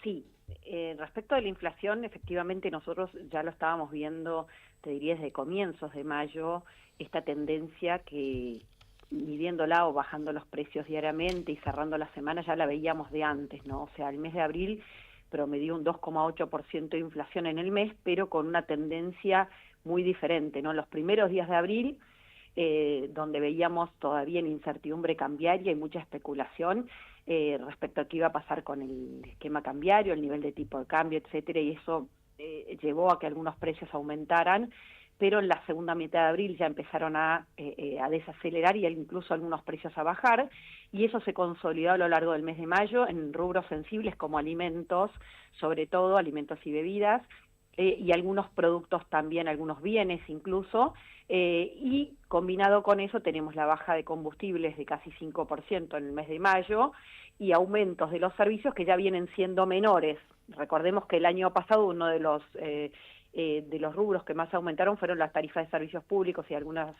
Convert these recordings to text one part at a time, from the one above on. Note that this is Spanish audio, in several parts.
Sí, respecto de la inflación, efectivamente nosotros ya lo estábamos viendo, te diría desde comienzos de mayo, esta tendencia que midiéndola o bajando los precios diariamente y cerrando la semana ya la veíamos de antes, ¿no? O sea, el mes de abril promedió un 2,8% de inflación en el mes, pero con una tendencia muy diferente, ¿no? Los primeros días de abril, donde veíamos todavía en incertidumbre cambiaria y mucha especulación, respecto a qué iba a pasar con el esquema cambiario, el nivel de tipo de cambio, etcétera, y eso llevó a que algunos precios aumentaran, pero en la segunda mitad de abril ya empezaron a desacelerar y incluso algunos precios a bajar, y eso se consolidó a lo largo del mes de mayo en rubros sensibles como alimentos, sobre todo alimentos y bebidas, y algunos productos también, algunos bienes incluso, y combinado con eso tenemos la baja de combustibles de casi 5% en el mes de mayo y aumentos de los servicios que ya vienen siendo menores. Recordemos que el año pasado uno de los rubros que más aumentaron fueron las tarifas de servicios públicos y algunas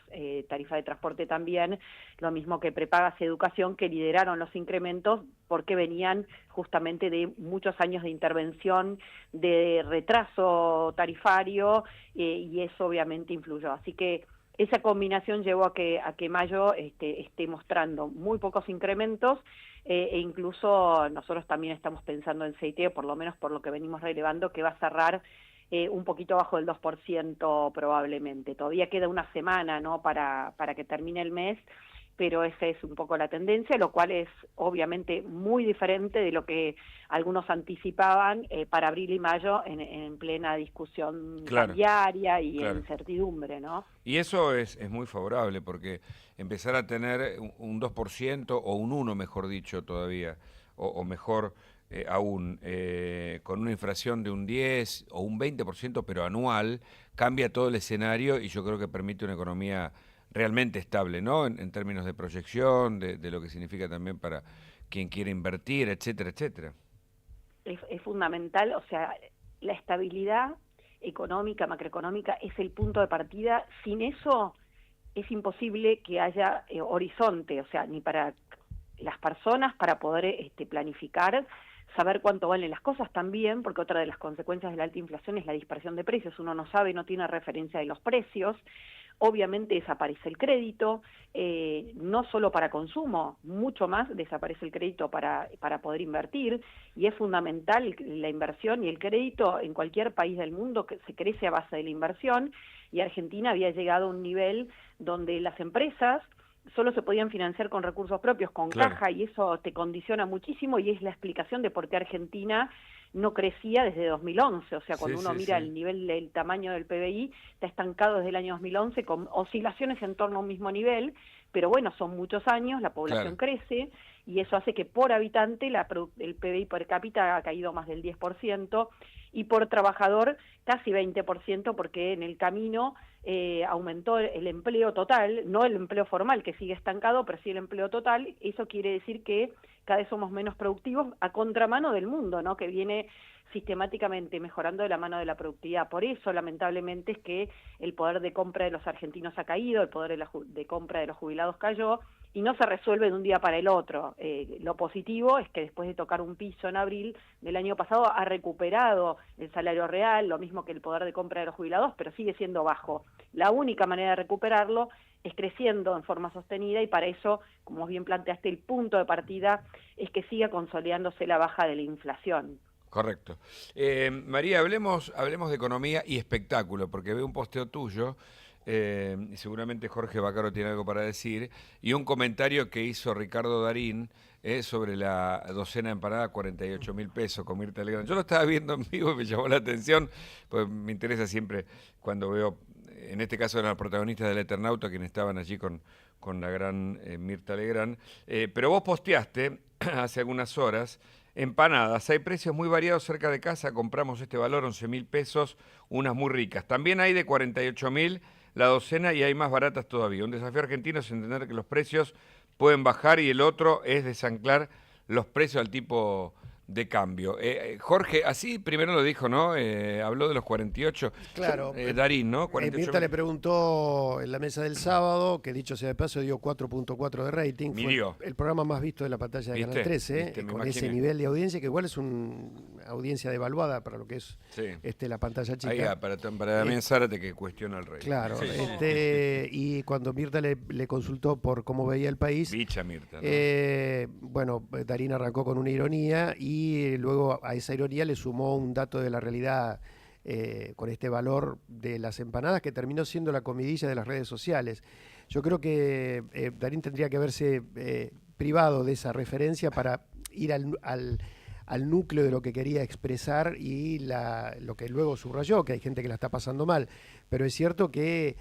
tarifas de transporte también, lo mismo que prepagas y educación, que lideraron los incrementos porque venían justamente de muchos años de intervención, de retraso tarifario, y eso obviamente influyó. Así que esa combinación llevó a que mayo esté mostrando muy pocos incrementos, e incluso nosotros también estamos pensando en CIT, por lo menos por lo que venimos relevando, que va a cerrar un poquito bajo del 2% probablemente. Todavía queda una semana, ¿no?, para que termine el mes, pero esa es un poco la tendencia, lo cual es obviamente muy diferente de lo que algunos anticipaban para abril y mayo en plena discusión Claro, cambiaria y claro. incertidumbre, ¿no? Y eso es muy favorable porque empezar a tener un 2% o un 1, mejor dicho, todavía, o mejor aún, con una inflación de un 10 o un 20%, pero anual, cambia todo el escenario y yo creo que permite una economía realmente estable, ¿no? En términos de proyección, de lo que significa también para quien quiere invertir, etcétera, etcétera. Es fundamental, o sea, la estabilidad económica, macroeconómica, es el punto de partida. Sin eso es imposible que haya horizonte, o sea, ni para las personas para poder planificar, saber cuánto valen las cosas también, porque otra de las consecuencias de la alta inflación es la dispersión de precios. Uno no sabe, no tiene referencia de los precios. Obviamente desaparece el crédito, no solo para consumo, mucho más desaparece el crédito para poder invertir, y es fundamental la inversión y el crédito en cualquier país del mundo, que se crece a base de la inversión, y Argentina había llegado a un nivel donde las empresas solo se podían financiar con recursos propios, con Claro, caja, y eso te condiciona muchísimo, y es la explicación de por qué Argentina no crecía desde 2011, o sea, sí, cuando uno sí, mira sí, el nivel del tamaño del PBI, está estancado desde el año 2011 con oscilaciones en torno a un mismo nivel, pero bueno, son muchos años, la población claro. crece, y eso hace que por habitante el PBI per cápita ha caído más del 10%, y por trabajador casi 20%, porque en el camino aumentó el empleo total, no el empleo formal que sigue estancado, pero sí el empleo total. Eso quiere decir que cada vez somos menos productivos a contramano del mundo, ¿no?, que viene sistemáticamente mejorando de la mano de la productividad. Por eso, lamentablemente, es que el poder de compra de los argentinos ha caído, el poder de compra de los jubilados cayó, y no se resuelve de un día para el otro. Lo positivo es que después de tocar un piso en abril del año pasado ha recuperado el salario real, lo mismo que el poder de compra de los jubilados, pero sigue siendo bajo. La única manera de recuperarlo es creciendo en forma sostenida, y para eso, como bien planteaste, el punto de partida es que siga consolidándose la baja de la inflación. Correcto. María, hablemos de economía y espectáculo, porque veo un posteo tuyo, y seguramente Jorge Bacaro tiene algo para decir, y un comentario que hizo Ricardo Darín sobre la docena de empanada, 48.000 pesos con Mirta Legrand. Yo lo estaba viendo en vivo y me llamó la atención, pues me interesa siempre cuando veo, en este caso eran los protagonistas del Eternauta, quienes estaban allí con la gran Mirta Legrand. Pero vos posteaste hace algunas horas empanadas. Hay precios muy variados cerca de casa. Compramos este valor, 11.000 pesos, unas muy ricas. También hay de 48.000 la docena y hay más baratas todavía. Un desafío argentino es entender que los precios pueden bajar y el otro es desanclar los precios al tipo de cambio. Jorge, así primero lo dijo, ¿no? Habló de los 48. Claro, Darín, ¿no? 48 Mirta le mil. preguntó en la mesa del sábado, que dicho sea de paso dio 4.4 de rating, fue Midió, el programa más visto de la pantalla de Canal ¿viste? 13, ¿Viste? Me con ese imaginé. nivel de audiencia, que igual es un audiencia devaluada para lo que es Sí. la pantalla chica. Ahí, para Damián Zárate que cuestiona al rey. Claro, Sí. y cuando Mirta le consultó por cómo veía el país, Bicha Mirta, ¿no? bueno, Darín arrancó con una ironía y luego a esa ironía le sumó un dato de la realidad con este valor de las empanadas que terminó siendo la comidilla de las redes sociales. Yo creo que Darín tendría que haberse privado de esa referencia para ir al núcleo de lo que quería expresar y lo que luego subrayó, que hay gente que la está pasando mal. Pero es cierto que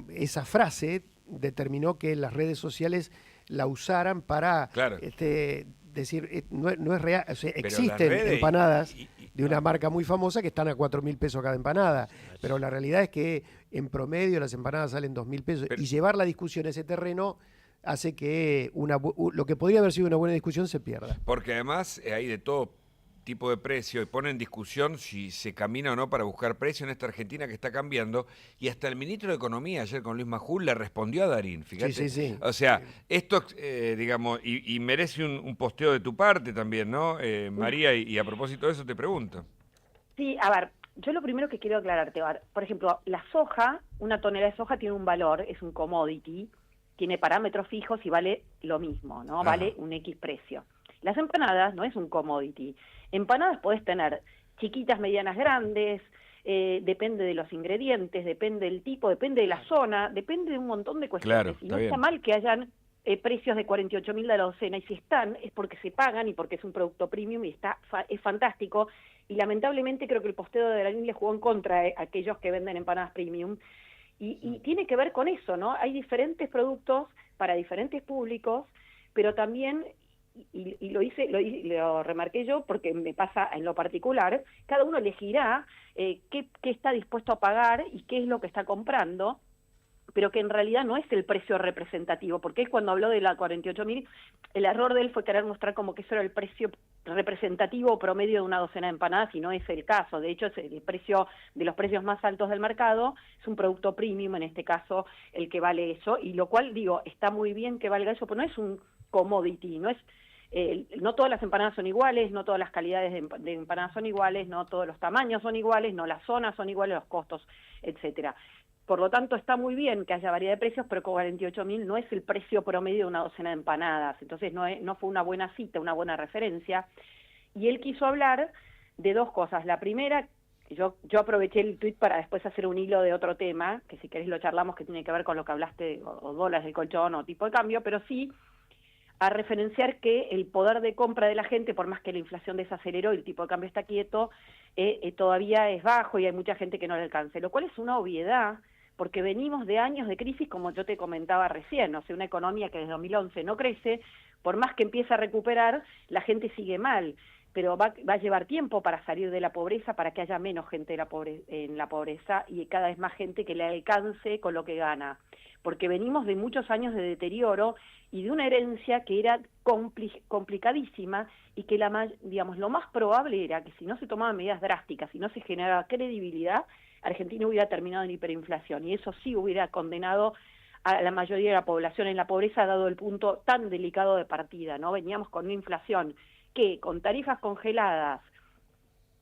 esa frase determinó que las redes sociales la usaran para Claro. decir, no es real, o sea, Pero existen las redes empanadas y- de una marca muy famosa que están a 4.000 pesos cada empanada, pero la realidad es que en promedio las empanadas salen 2.000 pesos Pero- y llevar la discusión a ese terreno hace que lo que podría haber sido una buena discusión se pierda. Porque además hay de todo tipo de precio y pone en discusión si se camina o no para buscar precio en esta Argentina que está cambiando. Y hasta el ministro de Economía ayer con Luis Majul le respondió a Darín, fíjate. Sí. O sea, esto, digamos, y merece un posteo de tu parte también, ¿no? María, y a propósito de eso te pregunto. Sí, a ver, yo lo primero que quiero aclararte, a ver, por ejemplo, la soja, una tonelada de soja tiene un valor, es un commodity, tiene parámetros fijos y vale lo mismo, ¿no? Ajá. Vale un X precio. Las empanadas no es un commodity. Empanadas podés tener chiquitas, medianas, grandes, depende de los ingredientes, depende del tipo, depende de la zona, depende de un montón de cuestiones. Claro, y está no está bien. mal que hayan precios de 48.000 de la docena, y si están es porque se pagan y porque es un producto premium y es fantástico. Y lamentablemente creo que el posteo de Darín le jugó en contra a aquellos que venden empanadas premium. Y tiene que ver con eso, ¿no? Hay diferentes productos para diferentes públicos, pero también, y lo remarqué yo porque me pasa en lo particular, cada uno elegirá qué está dispuesto a pagar y qué es lo que está comprando, pero que en realidad no es el precio representativo, porque él cuando habló de la 48.000, el error de él fue querer mostrar como que eso era el precio representativo promedio de una docena de empanadas, y no es el caso. De hecho, es el precio de los precios más altos del mercado, es un producto premium, en este caso, el que vale eso, y lo cual, digo, está muy bien que valga eso, pero no es un commodity, no todas las empanadas son iguales, no todas las calidades de empanadas son iguales, no todos los tamaños son iguales, no las zonas son iguales, los costos, etcétera. Por lo tanto, está muy bien que haya variedad de precios, pero con 48.000 no es el precio promedio de una docena de empanadas. Entonces no fue una buena cita, una buena referencia. Y él quiso hablar de dos cosas. La primera, yo aproveché el tuit para después hacer un hilo de otro tema, que si querés lo charlamos, que tiene que ver con lo que hablaste, o dólares del colchón o tipo de cambio, pero sí a referenciar que el poder de compra de la gente, por más que la inflación desaceleró y el tipo de cambio está quieto, todavía es bajo y hay mucha gente que no le alcanza, lo cual es una obviedad, porque venimos de años de crisis, como yo te comentaba recién, o sea, una economía que desde 2011 no crece, por más que empiece a recuperar, la gente sigue mal, pero va a llevar tiempo para salir de la pobreza, para que haya menos gente en la pobreza y cada vez más gente que le alcance con lo que gana, porque venimos de muchos años de deterioro y de una herencia que era complicadísima y que digamos, lo más probable era que si no se tomaban medidas drásticas, si no se generaba credibilidad, Argentina hubiera terminado en hiperinflación, y eso sí hubiera condenado a la mayoría de la población en la pobreza, dado el punto tan delicado de partida, ¿no? Veníamos con una inflación que, con tarifas congeladas,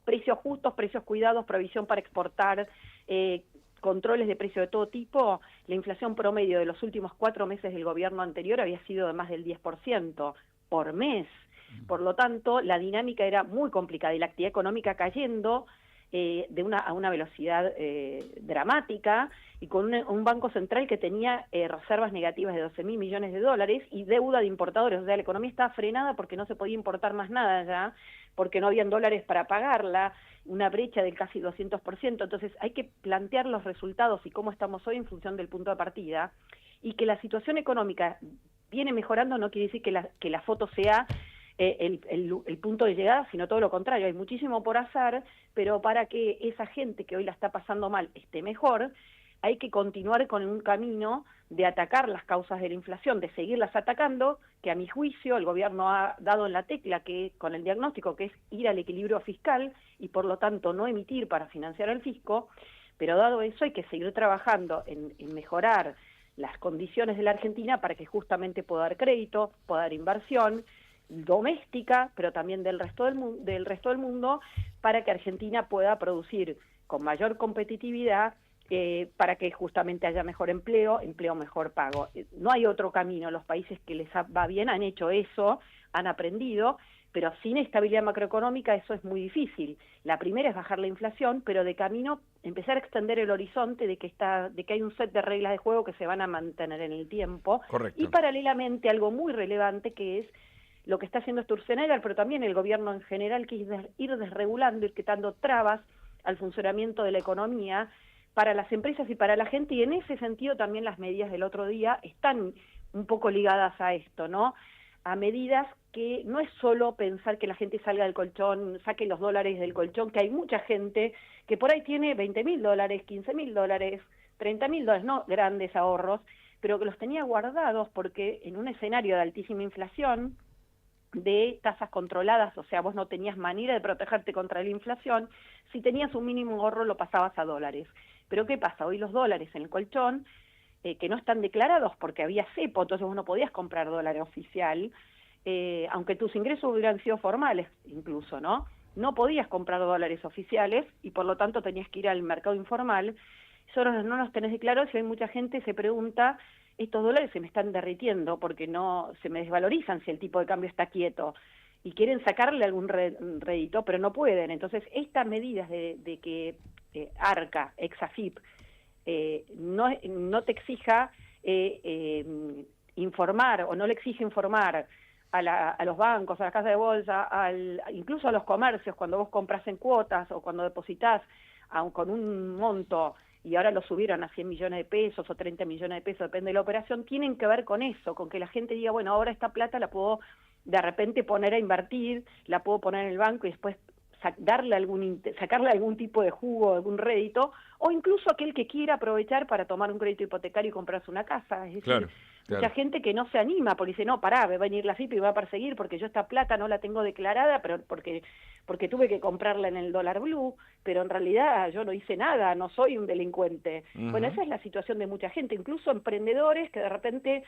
precios justos, precios cuidados, provisión para exportar, controles de precio de todo tipo, la inflación promedio de los últimos 4 meses del gobierno anterior había sido de más del 10% por mes. Por lo tanto, la dinámica era muy complicada y la actividad económica cayendo a una velocidad dramática, y con un banco central que tenía reservas negativas de 12.000 millones de dólares y deuda de importadores. O sea, la economía estaba frenada porque no se podía importar más nada ya, porque no habían dólares para pagarla, una brecha del casi 200%. Entonces hay que plantear los resultados y cómo estamos hoy en función del punto de partida, y que la situación económica viene mejorando no quiere decir que la foto sea el punto de llegada, sino todo lo contrario. Hay muchísimo por hacer, pero para que esa gente que hoy la está pasando mal esté mejor, hay que continuar con un camino de atacar las causas de la inflación, de seguirlas atacando, que a mi juicio el gobierno ha dado en la tecla que con el diagnóstico, que es ir al equilibrio fiscal y por lo tanto no emitir para financiar el fisco, pero dado eso hay que seguir trabajando en mejorar las condiciones de la Argentina para que justamente pueda dar crédito, pueda dar inversión. doméstica, pero también del resto del mundo, para que Argentina pueda producir con mayor competitividad, para que justamente haya mejor empleo mejor pago. No hay otro camino. Los países que les va bien han hecho eso, han aprendido, pero sin estabilidad macroeconómica eso es muy difícil. La primera es bajar la inflación, pero de camino empezar a extender el horizonte de que hay un set de reglas de juego que se van a mantener en el tiempo. Correcto. Y paralelamente algo muy relevante que es lo que está haciendo Sturzenegger, pero también el gobierno en general, que es ir desregulando, ir quitando trabas al funcionamiento de la economía para las empresas y para la gente, y en ese sentido también las medidas del otro día están un poco ligadas a esto, ¿no? A medidas que no es solo pensar que la gente salga del colchón, saque los dólares del colchón, que hay mucha gente que por ahí tiene $20.000, $15.000, $30.000, no grandes ahorros, pero que los tenía guardados porque en un escenario de altísima inflación, de tasas controladas, o sea, vos no tenías manera de protegerte contra la inflación, si tenías un mínimo ahorro lo pasabas a dólares. Pero ¿qué pasa? Hoy los dólares en el colchón, que no están declarados porque había cepo, entonces vos no podías comprar dólar oficial, aunque tus ingresos hubieran sido formales incluso, ¿no? No podías comprar dólares oficiales y por lo tanto tenías que ir al mercado informal. Solo no los tenés declarados y hay mucha gente que se pregunta, estos dólares se me están derritiendo porque no se me desvalorizan si el tipo de cambio está quieto y quieren sacarle algún rédito, pero no pueden. Entonces, estas medidas de que ARCA, Exafip, no te exija informar o no le exige informar a los bancos, a las casas de bolsa, incluso a los comercios, cuando vos compras en cuotas o cuando depositás con un monto, y ahora lo subieron a 100 millones de pesos o 30 millones de pesos, depende de la operación, tienen que ver con eso, con que la gente diga, bueno, ahora esta plata la puedo de repente poner a invertir, la puedo poner en el banco y después sacarle algún tipo de jugo, algún rédito, o incluso aquel que quiera aprovechar para tomar un crédito hipotecario y comprarse una casa. Es decir, Claro. mucha gente que no se anima porque dice, no, pará, va a venir la FIP y me va a perseguir porque yo esta plata no la tengo declarada, pero porque tuve que comprarla en el dólar blue, pero en realidad yo no hice nada, no soy un delincuente. Uh-huh. Bueno, esa es la situación de mucha gente, incluso emprendedores que de repente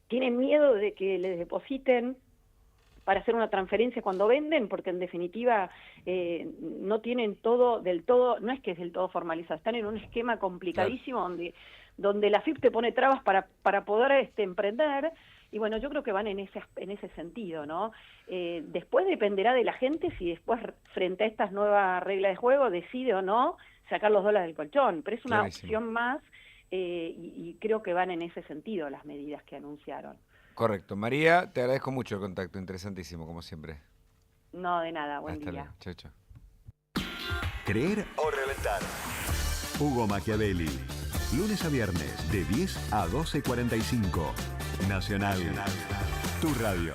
tienen miedo de que les depositen para hacer una transferencia cuando venden, porque en definitiva no tienen todo del todo, no es que es del todo formalizado, están en un esquema complicadísimo, claro, donde la FIP te pone trabas para poder emprender, y bueno, yo creo que van en ese sentido, ¿no? Después dependerá de la gente si después, frente a estas nuevas reglas de juego, decide o no sacar los dólares del colchón, pero es una opción más, y creo que van en ese sentido las medidas que anunciaron. Correcto. María, te agradezco mucho el contacto, interesantísimo, como siempre. No, de nada, buen Hasta día. luego. Chau, chau. Creer o reventar. Hugo Machiavelli. Lunes a viernes, de 10 a 12:45. Nacional. Tu radio.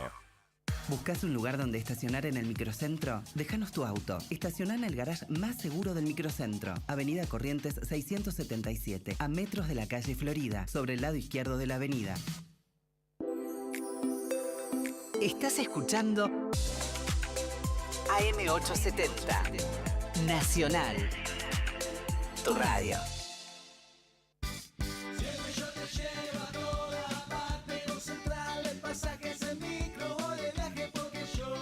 ¿Buscas un lugar donde estacionar en el microcentro? Déjanos tu auto. Estacioná en el garage más seguro del microcentro. Avenida Corrientes 677, a metros de la calle Florida, sobre el lado izquierdo de la avenida. Estás escuchando AM870 Nacional, tu radio. Siempre yo te llevo a toda parte, no Central de Pasajes en micro, voy de viaje porque yo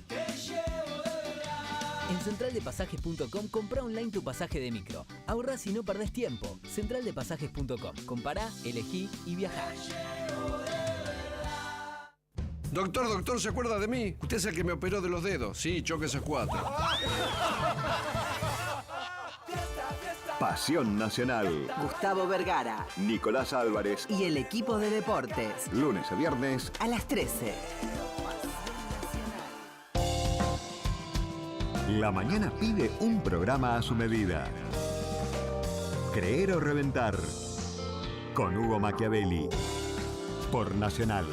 te llevo de verdad. En centraldepasajes.com compra online tu pasaje de micro. Ahorrás y no perdés tiempo. Centraldepasajes.com. Compará, elegí y viajá. Doctor, ¿se acuerda de mí? Usted es el que me operó de los dedos. Sí, Choques Squad. Pasión Nacional. Gustavo Vergara Nicolás Álvarez. y el equipo de deportes. Lunes a viernes. A las 13. La mañana pide un programa a su medida. Creer o reventar. Con Hugo Machiavelli. Por Nacional.